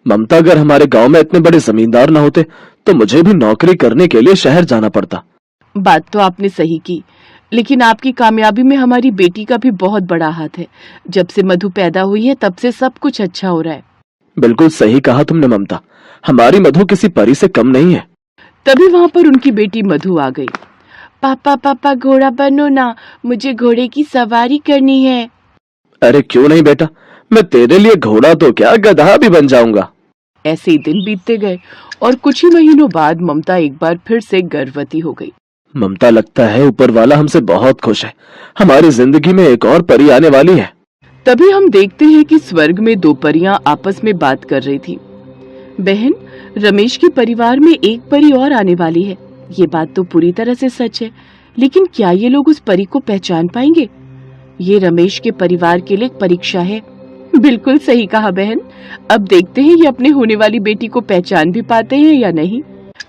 ममता, अगर हमारे गांव में इतने बड़े जमींदार न होते तो मुझे भी नौकरी करने के लिए शहर जाना पड़ता। बात तो आपने सही की, लेकिन आपकी कामयाबी में हमारी बेटी का भी बहुत बड़ा हाथ है। जब से मधु पैदा हुई है तब से सब कुछ अच्छा हो रहा है। बिल्कुल सही कहा तुमने ममता, हमारी मधु किसी परी से कम नहीं है। तभी वहां पर उनकी बेटी मधु आ गई। पापा पापा घोड़ा बनो ना, मुझे घोड़े की सवारी करनी है। अरे क्यों नहीं बेटा, मैं तेरे लिए घोड़ा तो क्या गधा भी बन जाऊंगा। ऐसे ही दिन बीतते गए और कुछ ही महीनों बाद ममता एक बार फिर से गर्भवती हो गई। ममता, लगता है ऊपर वाला हमसे बहुत खुश है, हमारी जिंदगी में एक और परी आने वाली है। तभी हम देखते हैं कि स्वर्ग में दो परियां आपस में बात कर रही थी। बहन, रमेश के परिवार में एक परी और आने वाली है। ये बात तो पूरी तरह से सच है, लेकिन क्या ये लोग उस परी को पहचान पाएंगे? ये रमेश के परिवार के लिए एक परीक्षा है। बिल्कुल सही कहा बहन। अब देखते हैं ये अपने होने वाली बेटी को पहचान भी पाते हैं या नहीं।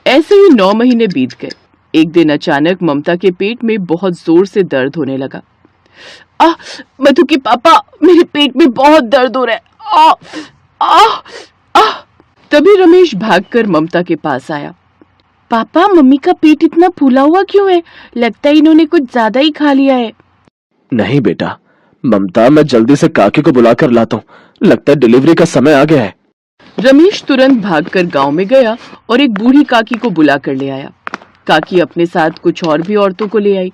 ऐसे ही 9 महीने बीत गए। एक दिन अचानक ममता के पेट में बहुत जोर से दर्द होने लगा। मधु के पापा, मेरे पेट में बहुत दर्द हो रहा है। तभी रमेश भागकर ममता के पास आया। पापा, मम्मी का पेट इतना फूला हुआ क्यों है? लगता है इन्होंने कुछ ज्यादा ही खा लिया है। नहीं बेटा ममता, मैं जल्दी से काकी को बुलाकर लाता हूँ, लगता है डिलीवरी का समय आ गया है। रमेश तुरंत भागकर गांव में गया और एक बूढ़ी काकी को बुला कर ले आया। काकी अपने साथ कुछ और भी औरतों को ले आई।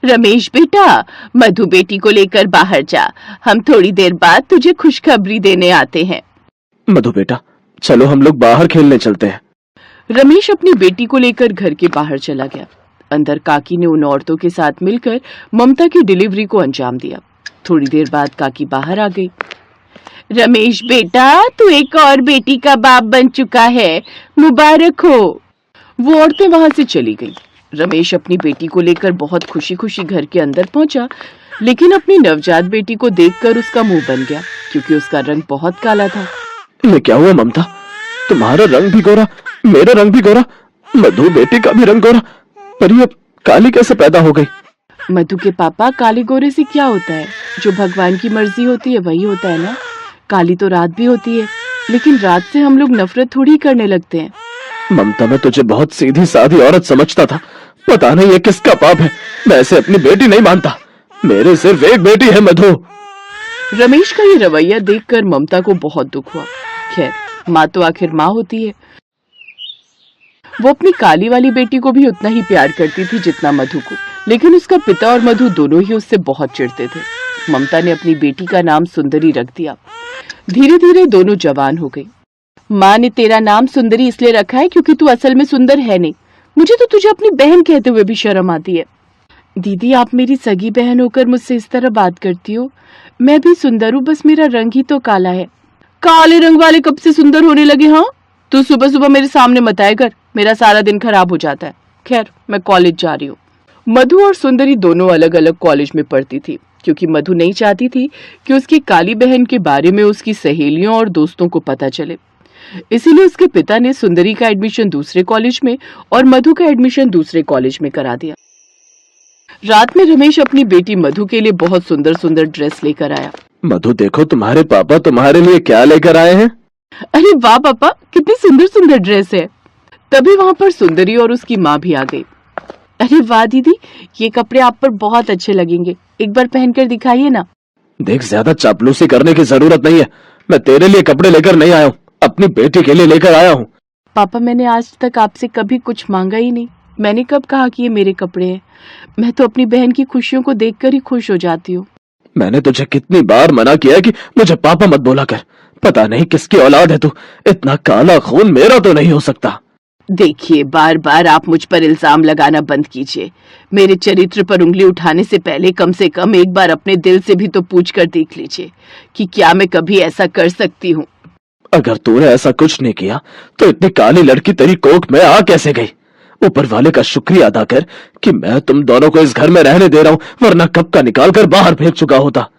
रमेश बेटा, मधु बेटी को लेकर बाहर जा, हम थोड़ी देर बाद तुझे खुशखबरी देने आते हैं। मधु बेटा, चलो हम लोग बाहर खेलने चलते हैं। रमेश अपनी बेटी को लेकर घर के बाहर चला गया। अंदर काकी ने उन औरतों के साथ मिलकर ममता की डिलीवरी को अंजाम दिया। थोड़ी देर बाद काकी बाहर आ गई। रमेश बेटा, तू एक और बेटी का बाप बन चुका है, मुबारक हो। वो औरतें वहां से चली गईं। रमेश अपनी बेटी को लेकर बहुत खुशी खुशी घर के अंदर पहुंचा, लेकिन अपनी नवजात बेटी को देखकर उसका मुंह बन गया, क्योंकि उसका रंग बहुत काला था। ये क्या हुआ ममता, तुम्हारा रंग भी गोरा, मेरा रंग भी गोरा, मधु बेटी का भी रंग गोरा, पर ये काली कैसे पैदा हो गई? मधु के पापा, काले गोरे से क्या होता है? जो भगवान की मर्जी होती है वही होता है ना। काली तो रात भी होती है, लेकिन रात से हम लोग नफरत थोड़ी करने लगते हैं। ममता, मैं तुझे बहुत सीधी सादी औरत समझता था, पता नहीं ये किसका पाप है। मैं ऐसे अपनी बेटी नहीं मानता, मेरे सिर्फ एक बेटी है मधु। रमेश का ये रवैया देखकर ममता को बहुत दुख हुआ। खैर, माँ तो आखिर माँ होती है। वो अपनी काली वाली बेटी को भी उतना ही प्यार करती थी जितना मधु को, लेकिन उसका पिता और मधु दोनों ही उससे बहुत चिढ़ते थे। ममता ने अपनी बेटी का नाम सुंदरी रख दिया। धीरे धीरे दोनों जवान हो गई। माँ ने तेरा नाम सुंदरी इसलिए रखा है क्योंकि तू असल में सुंदर है नहीं। मुझे तो तुझे अपनी बहन कहते हुए भी शर्म आती है। दीदी, आप मेरी सगी बहन होकर मुझसे इस तरह बात करती हो। मैं भी सुंदर हूँ, बस मेरा रंग ही तो काला है। काले रंग वाले कब से सुंदर होने लगे? हाँ, तू सुबह सुबह मेरे सामने मत आया कर, मेरा सारा दिन खराब हो जाता है। खैर, मैं कॉलेज जा रही हूँ। मधु और सुंदरी दोनों अलग अलग कॉलेज में पढ़ती थी, क्योंकि मधु नहीं चाहती थी कि उसकी काली बहन के बारे में उसकी सहेलियों और दोस्तों को पता चले। इसीलिए उसके पिता ने सुंदरी का एडमिशन दूसरे कॉलेज में और मधु का एडमिशन दूसरे कॉलेज में करा दिया। रात में रमेश अपनी बेटी मधु के लिए बहुत सुंदर सुंदर ड्रेस लेकर आया। मधु, देखो तुम्हारे पापा तुम्हारे लिए क्या लेकर आए हैं। अरे वाह पापा, कितनी सुंदर सुंदर ड्रेस है। तभी वहां पर सुंदरी और उसकी माँ भी आ गई। अरे वाह दीदी, ये कपड़े आप पर बहुत अच्छे लगेंगे, एक बार पहनकर दिखाइए ना। देख, ज्यादा चापलूसी करने की जरूरत नहीं है, मैं तेरे लिए कपड़े लेकर नहीं आया हूँ, अपनी बेटी के लिए लेकर आया हूँ। पापा, मैंने आज तक आपसे कभी कुछ मांगा ही नहीं। मैंने कब कहा कि ये मेरे कपड़े हैं? मैं तो अपनी बहन की खुशियों को देखकर ही खुश हो जाती हूँ। मैंने तुझे कितनी बार मना किया है कि मुझे पापा मत बोला कर। पता नहीं किसकी औलाद है तू, इतना काला खून मेरा तो नहीं हो सकता। देखिए, बार बार आप मुझ पर इल्जाम लगाना बंद कीजिए। मेरे चरित्र पर उंगली उठाने से कम एक बार अपने दिल से भी तो पूछ कर देख लीजिए कि क्या मैं कभी ऐसा कर सकती हूँ। अगर तूने ऐसा कुछ नहीं किया तो इतनी काली लड़की तेरी कोख में आ कैसे गई? ऊपर वाले का शुक्रिया अदा कर कि मैं तुम दोनों को इस घर में रहने दे रहा हूँ, वरना कब का निकाल कर बाहर फेंक चुका होता।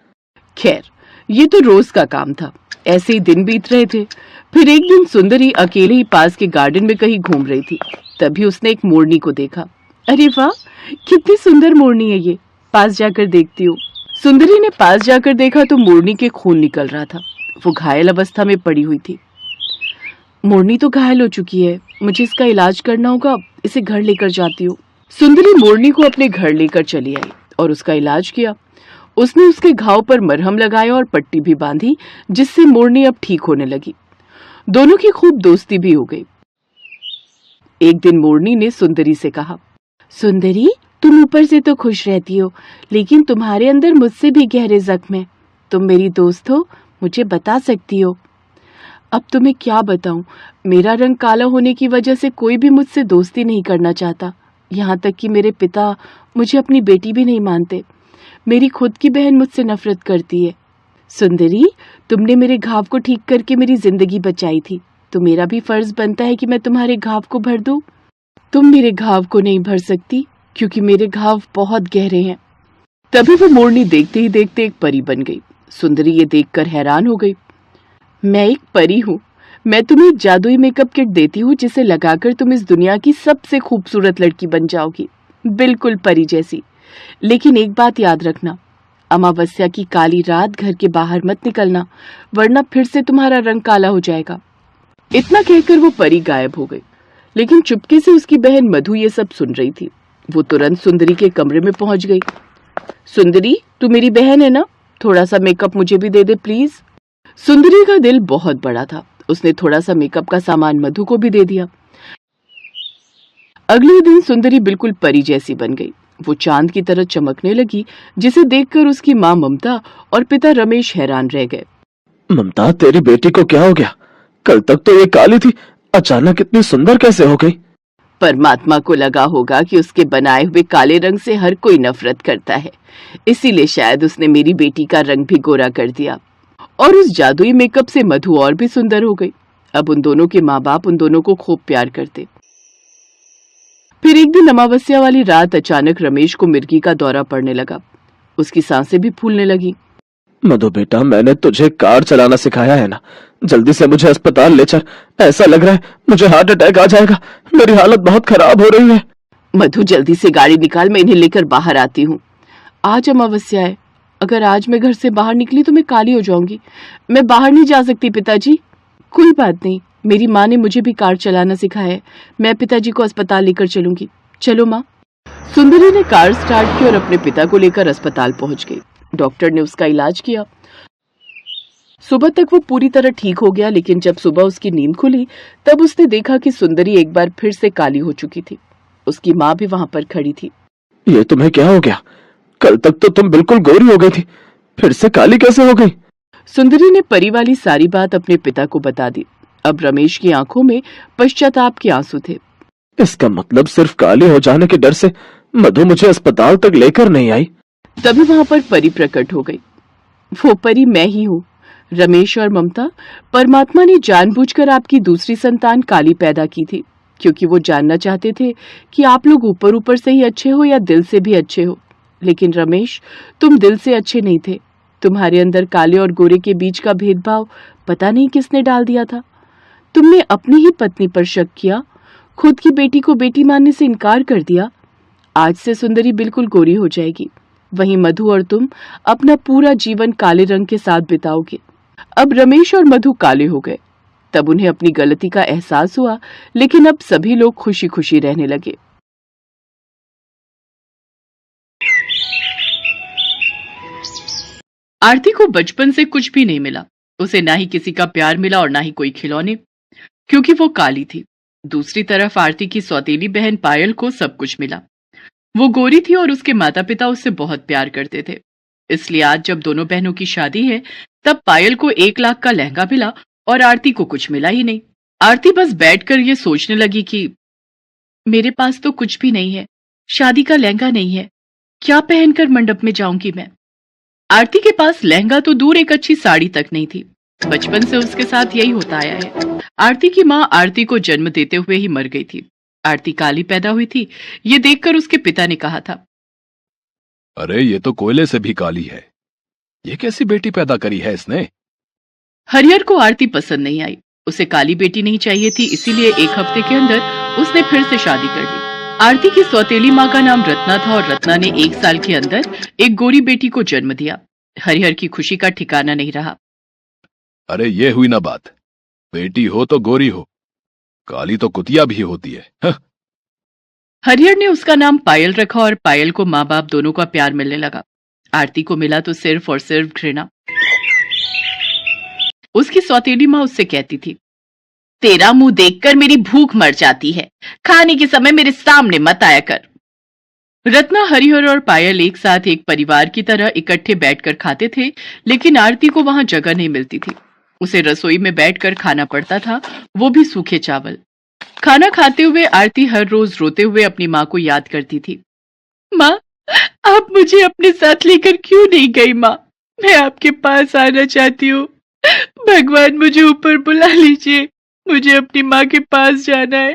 खैर, ये तो रोज का काम था। ऐसे ही दिन बीत रहे थे। फिर एक दिन सुंदरी अकेले ही पास के गार्डन में कहीं घूम रही थी। तभी उसने एक मोरनी को देखा। अरे वाह, कितनी सुंदर मोरनी है ये, पास जाकर देखती हूँ। सुंदरी ने पास जाकर देखा तो मोरनी के खून निकल रहा था। वो घायल अवस्था में पड़ी हुई थी। मोरनी तो घायल हो चुकी है, मुझे इसका इलाज करना होगा, इसे घर लेकर जाती हूँ। सुंदरी मोरनी को अपने घर लेकर चली आई और उसका इलाज किया। उसने उसके घाव पर मरहम लगाया और पट्टी भी बांधी, जिससे मोरनी अब ठीक होने लगी। दोनों की खूब दोस्ती भी हो गई। एक दिन मोरनी ने सुंदरी से कहा, सुंदरी, तुम ऊपर से तो खुश रहती हो, लेकिन तुम्हारे अंदर मुझसे भी गहरे जख्म हैं। तुम मेरी दोस्त हो, मुझे बता सकती हो। अब तुम्हें क्या बताऊं, मेरा रंग काला होने की वजह से कोई भी मुझसे दोस्ती नहीं करना चाहता। यहाँ तक कि मेरे पिता मुझे अपनी बेटी भी नहीं मानते। मेरी खुद की बहन मुझसे नफरत करती है। सुंदरी, तुमने मेरे घाव को ठीक करके मेरी जिंदगी बचाई थी, तो मेरा भी फर्ज बनता है कि मैं तुम्हारे घाव को भर दूं। तुम मेरे घाव को नहीं भर सकती, क्योंकि मेरे घाव बहुत गहरे हैं। तभी वो मोरनी देखते ही देखते एक परी बन गई। सुंदरी ये देखकर हैरान हो गई। मैं एक परी हूँ। मैं तुम्हें एक जादुई मेकअप किट देती हूँ, जिसे लगाकर तुम इस दुनिया की सबसे खूबसूरत लड़की बन जाओगी, बिल्कुल परी जैसी। लेकिन एक बात याद रखना, अमावस्या की काली रात घर के बाहर मत निकलना, वरना फिर से तुम्हारा रंग काला हो जाएगा। इतना कहकर वो परी गायब हो गई। लेकिन चुपके से उसकी बहन मधु ये सब सुन रही थी। वो तुरंत सुंदरी के कमरे में पहुंच गई। सुंदरी, तू मेरी बहन है ना, थोड़ा सा मेकअप मुझे भी दे दे प्लीज। सुंदरी का दिल बहुत बड़ा था। उसने थोड़ा सा मेकअप का सामान मधु को भी दे दिया। अगले दिन सुंदरी बिल्कुल परी जैसी बन गई। वो चांद की तरह चमकने लगी, जिसे देखकर उसकी माँ ममता और पिता रमेश हैरान रह गए। ममता, तेरी बेटी को क्या हो गया? कल तक तो ये काली थी, अचानक इतनी सुंदर कैसे हो गई? परमात्मा को लगा होगा कि उसके बनाए हुए काले रंग से हर कोई नफरत करता है, इसीलिए शायद उसने मेरी बेटी का रंग भी गोरा कर दिया। और उस जादुई मेकअप से मधु और भी सुंदर हो गई। अब उन दोनों के माँ बाप उन दोनों को खूब प्यार करते। फिर एक दिन अमावस्या वाली रात अचानक रमेश को मिर्गी का दौरा पड़ने लगा। उसकी सांसें भी फूलने लगी। मधु बेटा, मैंने तुझे कार चलाना सिखाया है ना, जल्दी से मुझे अस्पताल ले चल। ऐसा लग रहा है मुझे हार्ट अटैक आ जाएगा, मेरी हालत बहुत खराब हो रही है। मधु, जल्दी से गाड़ी निकाल, मैं इन्हें लेकर बाहर आती हूँ। आज अमावस्या है, अगर आज मैं घर से बाहर निकली तो मैं काली हो जाऊंगी। मैं बाहर नहीं जा सकती पिताजी। कोई बात नहीं, मेरी माँ ने मुझे भी कार चलाना सिखाया है। मैं पिताजी को अस्पताल लेकर चलूंगी। चलो माँ। सुंदरी ने कार स्टार्ट की और अपने पिता को लेकर अस्पताल पहुंच गई। डॉक्टर ने उसका इलाज किया। सुबह तक वो पूरी तरह ठीक हो गया, लेकिन जब सुबह उसकी नींद खुली तब उसने देखा कि सुंदरी एक बार फिर से काली हो चुकी थी। उसकी माँ भी वहां पर खड़ी थी। ये तुम्हें क्या हो गया? कल तक तो तुम बिल्कुल गोरी हो गई थी, फिर से काली कैसे हो गई? सुंदरी ने परी वाली सारी बात अपने पिता को बता दी। अब रमेश की आंखों में पश्चाताप के आंसू थे। इसका मतलब सिर्फ काली हो जाने के डर से मधु मुझे अस्पताल तक लेकर नहीं आई। तभी वहां पर परी प्रकट हो गई। वो परी मैं ही हूँ, रमेश और ममता। परमात्मा ने जानबूझकर आपकी दूसरी संतान काली पैदा की थी, क्योंकि वो जानना चाहते थे कि आप लोग ऊपर ऊपर से ही अच्छे हो या दिल से भी अच्छे हो। लेकिन रमेश, तुम दिल से अच्छे नहीं थे। तुम्हारे अंदर काले और गोरे के बीच का भेदभाव पता नहीं किसने डाल दिया था। तुमने अपनी ही पत्नी पर शक किया, खुद की बेटी को बेटी मानने से इनकार कर दिया। आज से सुंदरी बिल्कुल गोरी हो जाएगी, वहीं मधु और तुम अपना पूरा जीवन काले रंग के साथ बिताओगे। अब रमेश और मधु काले हो गए। तब उन्हें अपनी गलती का एहसास हुआ, लेकिन अब सभी लोग खुशी खुशी रहने लगे। आरती को बचपन से कुछ भी नहीं मिला। उसे ना ही किसी का प्यार मिला और ना ही कोई खिलौने, क्योंकि वो काली थी। दूसरी तरफ आरती की सौतेली बहन पायल को सब कुछ मिला। वो गोरी थी और उसके माता पिता उससे बहुत प्यार करते थे। इसलिए आज जब दोनों बहनों की शादी है, तब पायल को 1 लाख का लहंगा मिला और आरती को कुछ मिला ही नहीं। आरती बस बैठकर ये सोचने लगी कि मेरे पास तो कुछ भी नहीं है, शादी का लहंगा नहीं है, क्या पहनकर मंडप में जाऊंगी मैं। आरती के पास लहंगा तो दूर, एक अच्छी साड़ी तक नहीं थी। बचपन से उसके साथ यही होता आया है। आरती की माँ आरती को जन्म देते हुए ही मर गई थी। आरती काली पैदा हुई थी, ये देखकर उसके पिता ने कहा था, अरे ये तो कोयले से भी काली है, ये कैसी बेटी पैदा करी है इसने। हरिहर को आरती पसंद नहीं आई। उसे काली बेटी नहीं चाहिए थी, इसीलिए 1 हफ्ते के अंदर उसने फिर से शादी कर ली। आरती की सौतेली माँ का नाम रत्ना था और रत्ना ने 1 साल के अंदर एक गोरी बेटी को जन्म दिया। हरिहर की खुशी का ठिकाना नहीं रहा। अरे ये हुई ना बात, बेटी हो तो गोरी हो, काली तो कुतिया भी होती है। हरिहर ने उसका नाम पायल रखा और पायल को माँ बाप दोनों का प्यार मिलने लगा। आरती को मिला तो सिर्फ और सिर्फ घृणा। उसकी सौतेली माँ उससे कहती थी, तेरा मुंह देखकर मेरी भूख मर जाती है, खाने के समय मेरे सामने मत आया कर। रत्ना, हरिहर और पायल एक साथ एक परिवार की तरह इकट्ठे बैठकर खाते थे, लेकिन आरती को वहां जगह नहीं मिलती थी। उसे रसोई में बैठकर खाना पड़ता था, वो भी सूखे चावल। खाना खाते हुए आरती हर रोज रोते हुए अपनी माँ को याद करती थी। माँ, आप मुझे अपने साथ लेकर क्यों नहीं गई? माँ, मैं आपके पास आना चाहती हूँ। भगवान मुझे ऊपर बुला लीजिए, मुझे अपनी माँ के पास जाना है।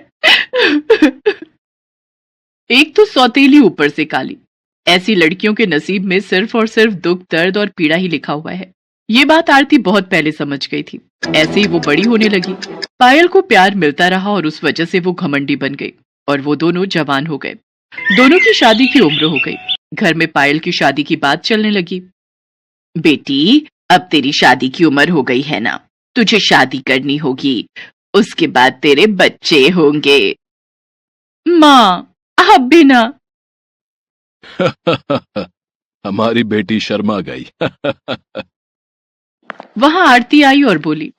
एक तो सौतेली, ऊपर से काली। ऐसी लड़कियों के नसीब में सिर्फ और सिर्फ दुख, दर्द और पीड़ा ही लिखा हुआ है। ये बात आरती बहुत पहले समझ गई थी। ऐसे ही वो बड़ी होने लगी। पायल को प्यार मिलता रहा और उस वजह से वो घमंडी बन गई और वो दोनों जवान हो गए। दोनों की शादी की उम्र हो गई। घर में पायल की शादी की बात चलने लगी। बेटी, अब तेरी शादी की उम्र हो गई है ना, तुझे शादी करनी होगी, उसके बाद तेरे बच्चे होंगे। माँ, आप भी ना। हमारी बेटी शर्मा गई। वहां आरती आई और बोली,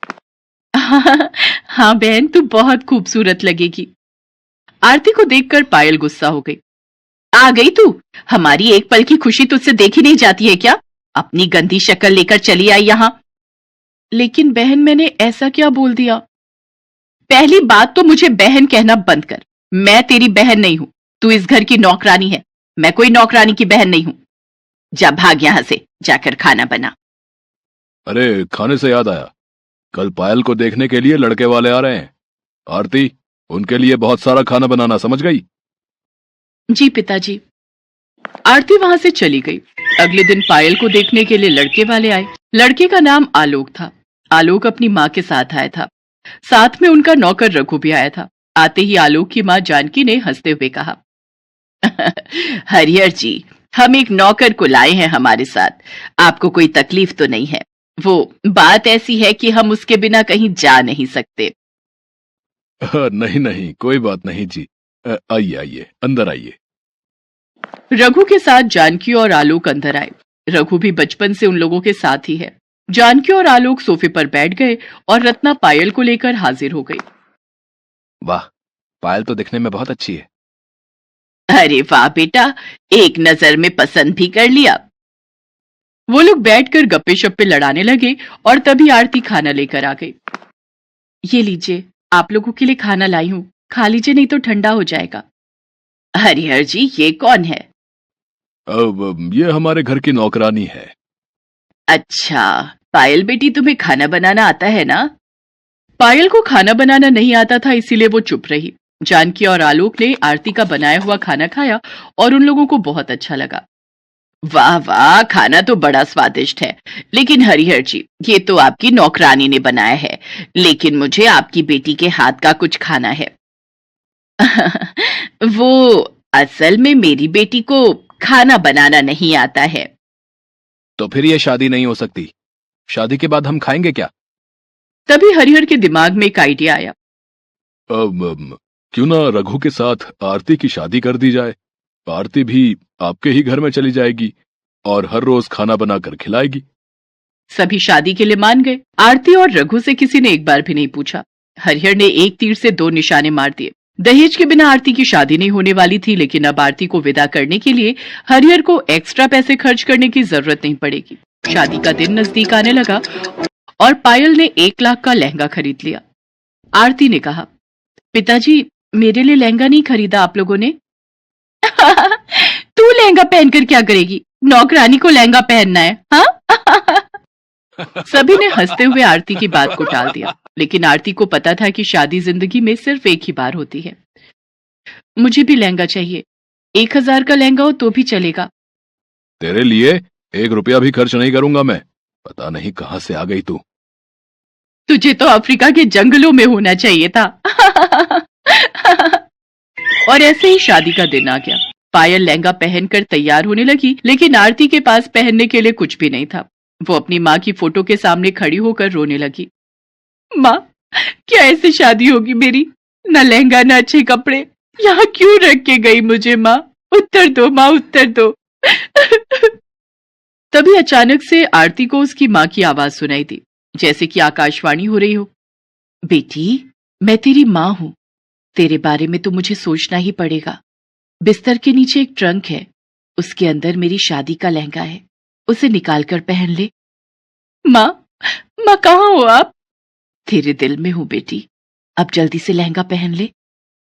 हाँ बहन, तू बहुत खूबसूरत लगेगी। आरती को देखकर पायल गुस्सा हो गई। आ गई तू? हमारी एक पल की खुशी तुझसे देखी नहीं जाती है क्या? अपनी गंदी शक्ल लेकर चली आई यहां। लेकिन बहन, मैंने ऐसा क्या बोल दिया? पहली बात तो मुझे बहन कहना बंद कर। मैं तेरी बहन नहीं हूं, तू इस घर की नौकरानी है। मैं कोई नौकरानी की बहन नहीं हूं। जा भाग यहां से, जाकर खाना बना। अरे, खाने से याद आया, कल पायल को देखने के लिए लड़के वाले आ रहे हैं। आरती, उनके लिए बहुत सारा खाना बनाना, समझ गई? जी पिताजी। आरती वहां से चली गई। अगले दिन पायल को देखने के लिए लड़के वाले आए। लड़के का नाम आलोक था। आलोक अपनी माँ के साथ आया था। साथ में उनका नौकर रघु भी आया था। आते ही आलोक की माँ जानकी ने हंसते हुए कहा, हरिहर जी, हम एक नौकर को लाए हैं हमारे साथ। आपको कोई तकलीफ तो नहीं है? वो बात ऐसी है कि हम उसके बिना कहीं जा नहीं सकते। नहीं नहीं, कोई बात नहीं जी। आइए आइए, अंदर आइए। रघु के साथ जानकी और आलोक अंदर आए। रघु भी बचपन से उन लोगों के साथ ही है। जानकी और आलोक सोफे पर बैठ गए और रत्ना पायल को लेकर हाजिर हो गई। वाह, पायल तो दिखने में बहुत अच्छी है। अरे वाह बेटा, एक नजर में पसंद भी कर लिया। वो लोग बैठकर गप्पे शप्पे लड़ाने लगे और तभी आरती खाना लेकर आ गई। ये लीजिए, आप लोगों के लिए खाना लाई हूं, खा लीजिए नहीं तो ठंडा हो जाएगा। हरिहर जी, ये कौन है? अब ये हमारे घर की नौकरानी है। अच्छा, पायल बेटी, तुम्हें खाना बनाना आता है ना? पायल को खाना बनाना नहीं आता था, इसीलिए वो चुप रही। जानकी और आलोक ने आरती का बनाया हुआ खाना खाया और उन लोगों को बहुत अच्छा लगा। वाह वाह, खाना तो बड़ा स्वादिष्ट है। लेकिन हरिहर जी, ये तो आपकी नौकरानी ने बनाया है, लेकिन मुझे आपकी बेटी के हाथ का कुछ खाना है। वो असल में मेरी बेटी को खाना बनाना नहीं आता है। तो फिर ये शादी नहीं हो सकती। शादी के बाद हम खाएंगे क्या? तभी हरिहर के दिमाग में एक आइडिया आया। क्यों ना रघु के साथ आरती की शादी कर दी जाए। आरती भी आपके ही घर में चली जाएगी और हर रोज खाना बनाकर खिलाएगी। सभी शादी के लिए मान गए। आरती और रघु से किसी ने एक बार भी नहीं पूछा। हरिहर ने एक तीर से दो निशाने मार दिए। दहेज के बिना आरती की शादी नहीं होने वाली थी, लेकिन अब आरती को विदा करने के लिए हरिहर को एक्स्ट्रा पैसे खर्च करने की जरूरत नहीं पड़ेगी। शादी का दिन नजदीक आने लगा और पायल ने 1 लाख का लहंगा खरीद लिया। आरती ने कहा, पिताजी, मेरे लिए लहंगा नहीं खरीदा आप लोगों ने? तू लहंगा पहनकर क्या करेगी? नौकरानी को लहंगा पहनना है, हाँ? सभी ने हंसते हुए आरती की बात को टाल दिया, लेकिन आरती को पता था कि शादी जिंदगी में सिर्फ एक ही बार होती है। मुझे भी लहंगा चाहिए। 1000 का लहंगा हो तो भी चलेगा। तेरे लिए 1 रुपया भी खर्च नहीं करूंगा मैं। पता नहीं कहां से आ गई तू। तुझे तो अफ्रीका के जंगलों में होना चाहिए था। और ऐसे ही शादी का दिन आ गया। पायल लहंगा पहनकर तैयार होने लगी, लेकिन आरती के पास पहनने के लिए कुछ भी नहीं था। वो अपनी माँ की फोटो के सामने खड़ी होकर रोने लगी। माँ, क्या ऐसे शादी होगी मेरी? न लहंगा न अच्छे कपड़े, यहाँ क्यों रख के गई मुझे माँ? उत्तर दो माँ, उत्तर दो। तभी अचानक से आरती को उसकी माँ की आवाज सुनाई दी, जैसे कि आकाशवाणी हो रही हो। बेटी, मैं तेरी माँ हूं, तेरे बारे में तो मुझे सोचना ही पड़ेगा। बिस्तर के नीचे एक ट्रंक है, उसके अंदर मेरी शादी का लहंगा है, उसे निकाल कर पहन ले। माँ, माँ कहाँ हो आप? तेरे दिल में हूं बेटी, अब जल्दी से लहंगा पहन ले।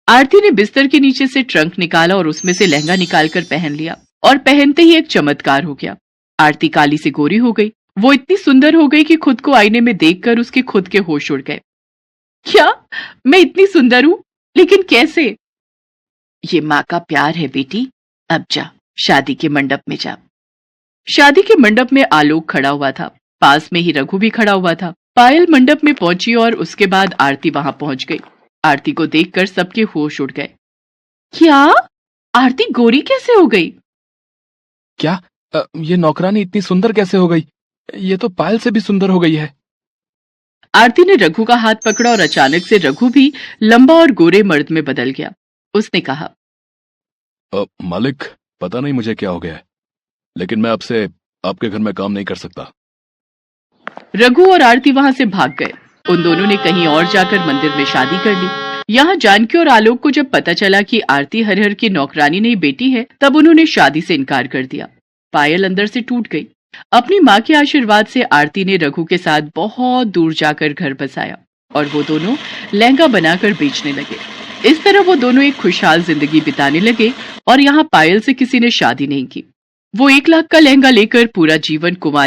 आरती ने बिस्तर के नीचे से ट्रंक निकाला और उसमें से लहंगा निकालकर पहन लिया, और पहनते ही एक चमत्कार हो गया। आरती काली से गोरी हो गई। वो इतनी सुंदर हो गई कि खुद को आईने में देखकर उसके खुद के होश उड़ गए। क्या मैं इतनी सुंदर हूं? लेकिन कैसे? ये माँ का प्यार है बेटी, अब जा शादी के मंडप में जा। शादी के मंडप में आलोक खड़ा हुआ था, पास में ही रघु भी खड़ा हुआ था। पायल मंडप में पहुंची और उसके बाद आरती वहां पहुंच गई। आरती को देखकर सबके होश उड़ गए। क्या? आरती गोरी कैसे हो गई? क्या ये नौकरानी इतनी सुंदर कैसे हो गई? ये तो पायल से भी सुंदर हो गई है। आरती ने रघु का हाथ पकड़ा और अचानक से रघु भी लंबा और गोरे मर्द में बदल गया। उसने कहा, मालिक, पता नहीं मुझे क्या हो गया है, लेकिन मैं आपसे आपके घर में काम नहीं कर सकता। रघु और आरती वहां से भाग गए। उन दोनों ने कहीं और जाकर मंदिर में शादी कर ली। यहाँ जानकी और आलोक को जब पता चला कि आरती हरिहर की नौकरानी नहीं बेटी है, तब उन्होंने शादी से इनकार कर दिया। पायल अंदर से टूट गई। अपनी माँ के आशीर्वाद से आरती ने रघु के साथ बहुत दूर जाकर घर बसाया और वो दोनों लहंगा बनाकर बेचने लगे। इस तरह वो दोनों एक खुशहाल जिंदगी बिताने लगे और यहाँ पायल से किसी ने शादी नहीं की। वो 1 लाख का लहंगा लेकर पूरा जीवन कुंवारी